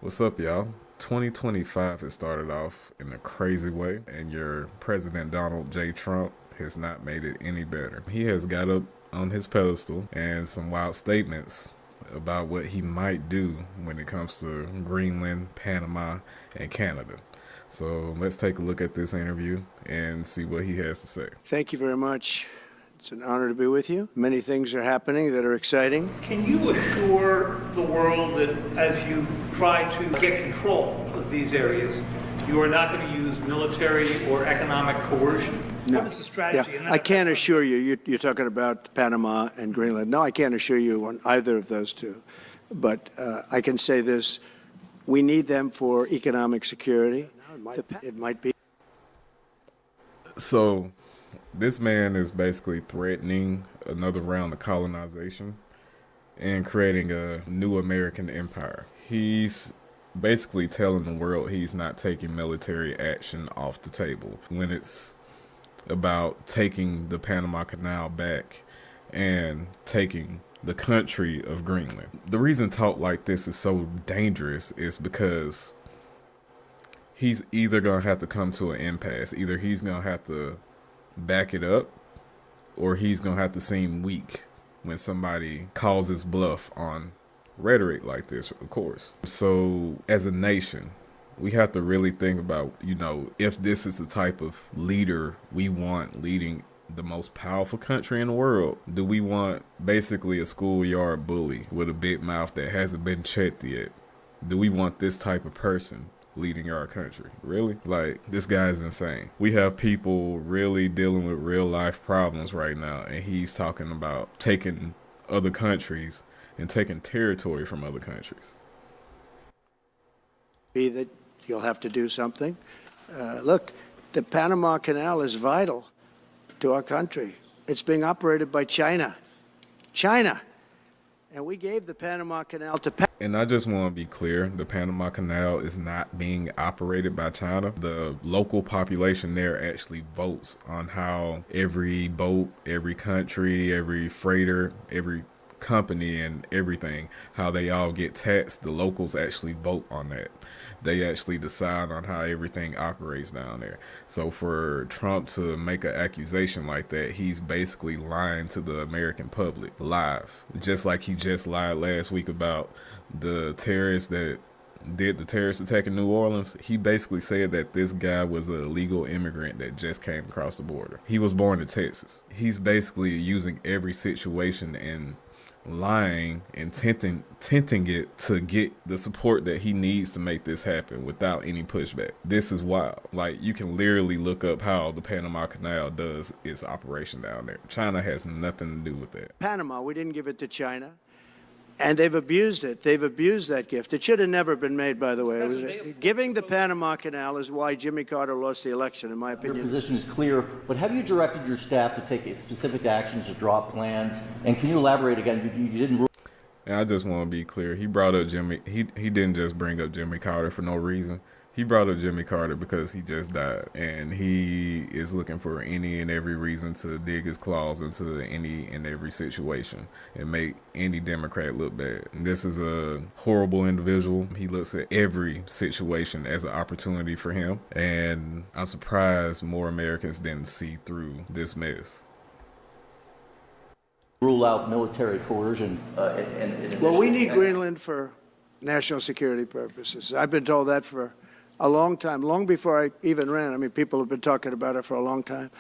What's up, y'all? 2025 has started off in a crazy way, and your President Donald J. Trump has not made it any better. He has got up on his pedestal and some wild statements about what he might do when it comes to Greenland, Panama, and Canada. So let's take a look at this interview and see what he has to say. Thank you very much. It's an honor to be with you. Many things are happening that are exciting. Can you assure the world that as you try to get control of these areas, you are not going to use military or economic coercion? No. What is the strategy? Yeah, I can't assure you. You're talking about Panama and Greenland. No, I can't assure you on either of those two. But I can say this. We need them for economic security. It might be. So, this man is basically threatening another round of colonization and creating a new American empire. He's basically telling the world he's not taking military action off the table when it's about taking the Panama Canal back and taking the country of Greenland. The reason talk like this is so dangerous is because he's either going to have to come to an impasse. Either he's going to have to back it up, or he's going to have to seem weak when somebody calls his bluff on rhetoric like this, of course. So as a nation, we have to really think about, if this is the type of leader we want leading the most powerful country in the world. Do we want basically a schoolyard bully with a big mouth that hasn't been checked yet? Do we want this type of person leading our country? Really? Like, this guy is insane. We have people really dealing with real life problems right now, and he's talking about taking other countries and taking territory from other countries. Be that you'll have to do something. Look, the Panama Canal is vital to our country. It's being operated by China. And we gave the Panama Canal to And I just want to be clear, the Panama Canal is not being operated by China. The local population there actually votes on how every boat, every country, every freighter, every company and everything, how they all get taxed. The locals actually vote on that. They actually decide on how everything operates down there. So for Trump to make an accusation like that, he's basically lying to the American public live. Just like he just lied last week about the terrorists that did the terrorist attack in New Orleans. He basically said that this guy was an illegal immigrant that just came across the border. He was born in Texas. He's basically using every situation and lying and tinting it to get the support that he needs to make this happen without any pushback. This is wild. Like, you can literally look up how the Panama Canal does its operation down there. China has nothing to do with that. Panama, we didn't give it to China. And they've abused it. They've abused that gift. It should have never been made, by the way. Giving the Panama Canal is why Jimmy Carter lost the election, in my opinion. Your position is clear, but have you directed your staff to take specific actions to drop plans? And can you elaborate again? You didn't rule. And I just want to be clear. He brought up Jimmy. He didn't just bring up Jimmy Carter for no reason. He brought up Jimmy Carter because he just died, and he is looking for any and every reason to dig his claws into any and every situation and make any Democrat look bad. This is a horrible individual. He looks at every situation as an opportunity for him, and I'm surprised more Americans didn't see through this mess. Rule out military coercion. Well, we need Greenland for national security purposes. I've been told that for a long time, long before I even ran. I mean, people have been talking about it for a long time.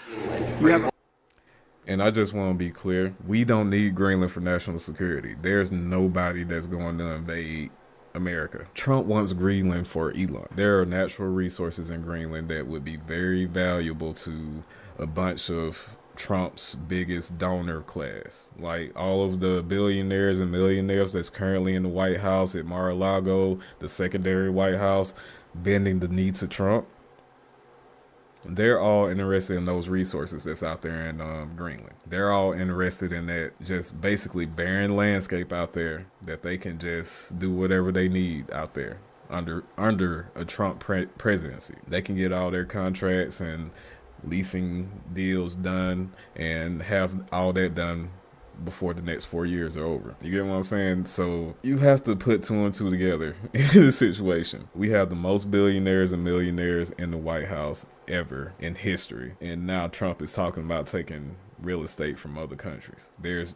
And I just want to be clear, we don't need Greenland for national security. There's nobody that's going to invade America. Trump wants Greenland for Elon. There are natural resources in Greenland that would be very valuable to a bunch of Trump's biggest donor class, like all of the billionaires and millionaires that's currently in the White House at Mar-a-Lago, the secondary White House, bending the knee to Trump. They're all interested in those resources that's out there in Greenland. They're all interested in that just basically barren landscape out there that they can just do whatever they need out there under a Trump presidency. They can get all their contracts and leasing deals done and have all that done before the next 4 years are over. You get what I'm saying? So you have to put two and two together in this situation. We have the most billionaires and millionaires in the White House ever in history. And now Trump is talking about taking real estate from other countries. There's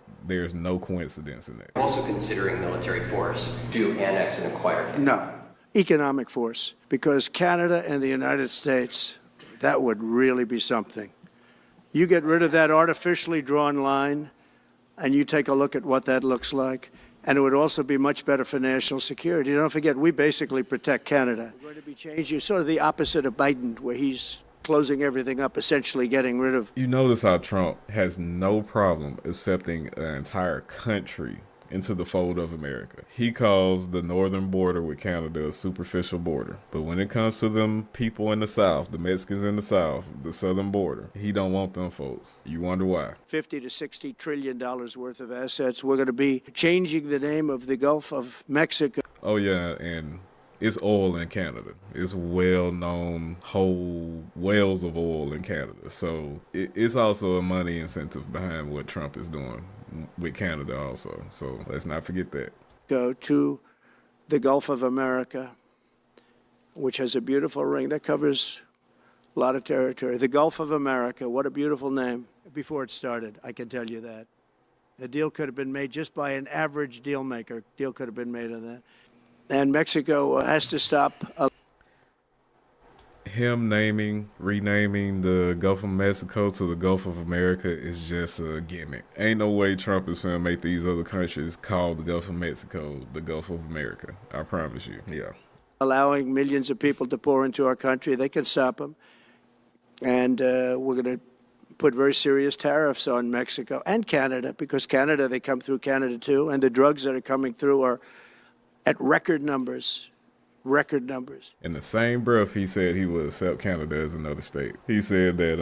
no coincidence in that. Also considering military force to annex and acquire Canada. No, economic force, because Canada and the United States, that would really be something. You get rid of that artificially drawn line, and you take a look at what that looks like, and it would also be much better for national security. Don't forget, we basically protect Canada. We're going to be changing sort of the opposite of Biden, where he's closing everything up, essentially getting rid of. You notice how Trump has no problem accepting an entire country into the fold of America. He calls the northern border with Canada a superficial border. But when it comes to them people in the South, the Mexicans in the South, the southern border, he don't want them folks. You wonder why. $50 to $60 trillion worth of assets. We're going to be changing the name of the Gulf of Mexico. Oh yeah, and it's oil in Canada. It's well-known whole wells of oil in Canada. So it's also a money incentive behind what Trump is doing with Canada also. So let's not forget that. Go to the Gulf of America, which has a beautiful ring that covers a lot of territory. The Gulf of America, what a beautiful name. Before it started, I can tell you that. The deal could have been made just by an average deal maker. Deal could have been made on that. And Mexico has to stop. Him renaming the Gulf of Mexico to the Gulf of America is just a gimmick. Ain't no way Trump is going to make these other countries call the Gulf of Mexico the Gulf of America. I promise you. Yeah. Allowing millions of people to pour into our country. They can stop them. And we're going to put very serious tariffs on Mexico and Canada, because Canada, they come through Canada too. And the drugs that are coming through are at record numbers. Record numbers. In the same breath, he said he would accept Canada as another state. He said that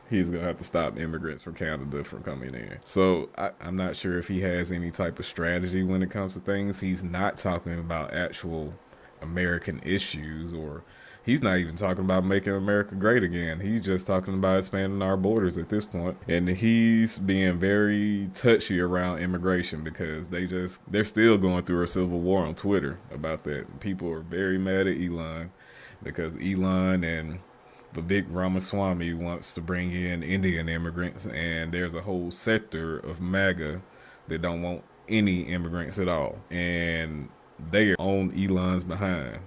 he's going to have to stop immigrants from Canada from coming in. So I'm not sure if he has any type of strategy when it comes to things. He's not talking about actual American issues, or he's not even talking about making America great again. He's just talking about expanding our borders at this point. And he's being very touchy around immigration because they're still going through a civil war on Twitter about that. People are very mad at Elon because Elon and Vivek Ramaswamy wants to bring in Indian immigrants, and there's a whole sector of MAGA that don't want any immigrants at all. And they are on Elon's behind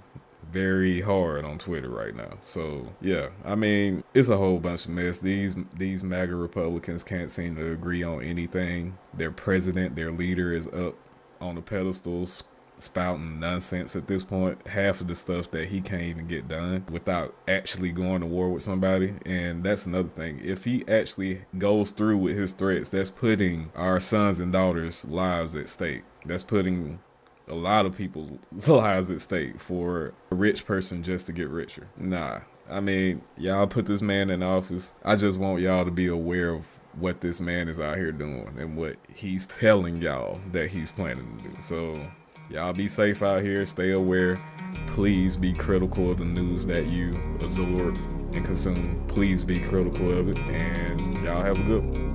very hard on Twitter right now. So yeah, I mean, it's a whole bunch of mess. These MAGA Republicans can't seem to agree on anything. Their president, their leader, is up on the pedestal spouting nonsense at this point. Half of the stuff that he can't even get done without actually going to war with somebody. And that's another thing. If he actually goes through with his threats, that's putting our sons and daughters' lives at stake. That's putting a lot of people's lives at stake for a rich person just to get richer. Nah, I mean, y'all put this man in office. I just want y'all to be aware of what this man is out here doing and what he's telling y'all that he's planning to do. So y'all be safe out here. Stay aware. Please be critical of the news that you absorb and consume. Please be critical of it. And y'all have a good one.